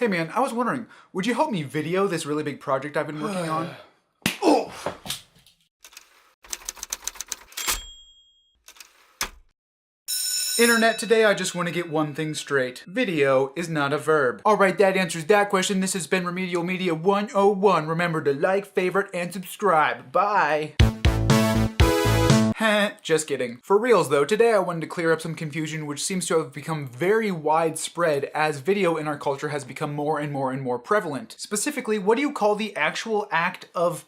Hey man, I was wondering, would you help me video this really big project I've been working on? Oh! Internet, today I just want to get one thing straight. Video is not a verb. Alright, that answers that question. This has been Remedial Media 101. Remember to like, favorite, and subscribe. Bye! Just kidding. For reals though, today I wanted to clear up some confusion which seems to have become very widespread as video in our culture has become more and more prevalent. Specifically, what do you call the actual act of,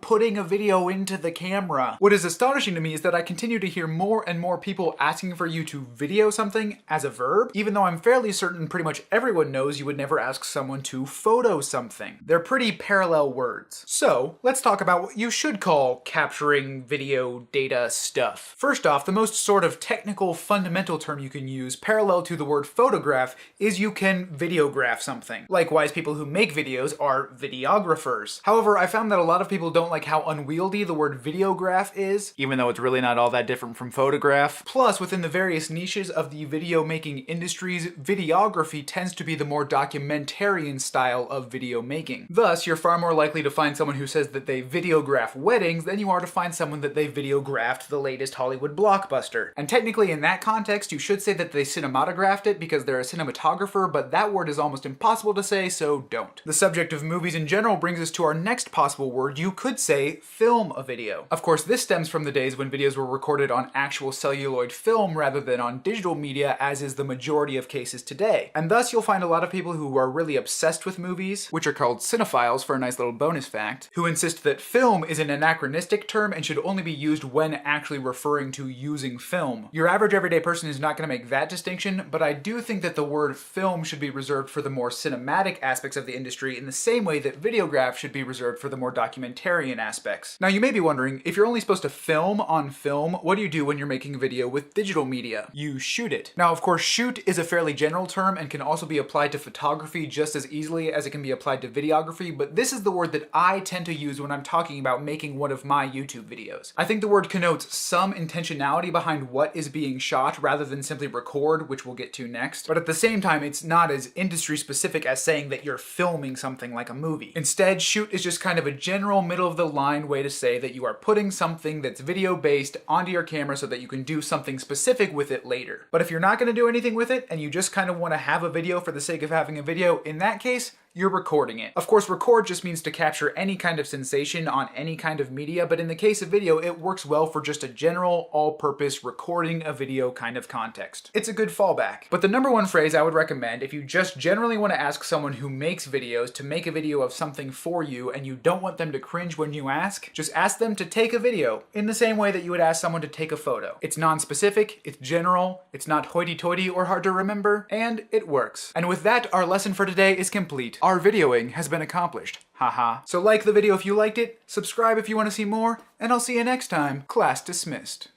putting a video into the camera? What is astonishing to me is that I continue to hear more and more people asking for you to video something as a verb, even though I'm fairly certain pretty much everyone knows you would never ask someone to photo something. They're pretty parallel words. So, let's talk about what you should call capturing video data stuff. First off, the most sort of technical, fundamental term you can use, parallel to the word photograph, is you can videograph something. Likewise, people who make videos are videographers. However, I found that a lot of people don't like how unwieldy the word videograph is, even though it's really not all that different from photograph. Plus, within the various niches of the video making industries, videography tends to be the more documentarian style of video making. Thus, you're far more likely to find someone who says that they videograph weddings than you are to find someone that they videographed the latest Hollywood blockbuster. And technically in that context, you should say that they cinematographed it because they're a cinematographer, but that word is almost impossible to say, so don't. The subject of movies in general brings us to our next possible word. You could say film a video. Of course, this stems from the days when videos were recorded on actual celluloid film rather than on digital media, as is the majority of cases today. And thus you'll find a lot of people who are really obsessed with movies, which are called cinephiles for a nice little bonus fact, who insist that film is an anachronistic term and should only be used when actually referring to using film. Your average everyday person is not going to make that distinction, but I do think that the word film should be reserved for the more cinematic aspects of the industry in the same way that videograph should be reserved for the more documentarian aspects. Now you may be wondering, if you're only supposed to film on film, what do you do when you're making a video with digital media? You shoot it. Now of course shoot is a fairly general term and can also be applied to photography just as easily as it can be applied to videography, but this is the word that I tend to use when I'm talking about making one of my YouTube videos. I think the word connotes some intentionality behind what is being shot rather than simply record, which we'll get to next. But at the same time, it's not as industry specific as saying that you're filming something like a movie. Instead, shoot is just kind of a general middle of the line way to say that you are putting something that's video based onto your camera so that you can do something specific with it later. But if you're not going to do anything with it and you just kind of want to have a video for the sake of having a video, in that case, you're recording it. Of course, record just means to capture any kind of sensation on any kind of media, but in the case of video, it works well for just a general, all-purpose recording a video kind of context. It's a good fallback. But the number one phrase I would recommend if you just generally want to ask someone who makes videos to make a video of something for you and you don't want them to cringe when you ask, just ask them to take a video in the same way that you would ask someone to take a photo. It's non-specific, it's general, it's not hoity-toity or hard to remember, and it works. And with that, our lesson for today is complete. Our videoing has been accomplished. Haha. So like the video if you liked it, subscribe if you want to see more, and I'll see you next time. Class dismissed.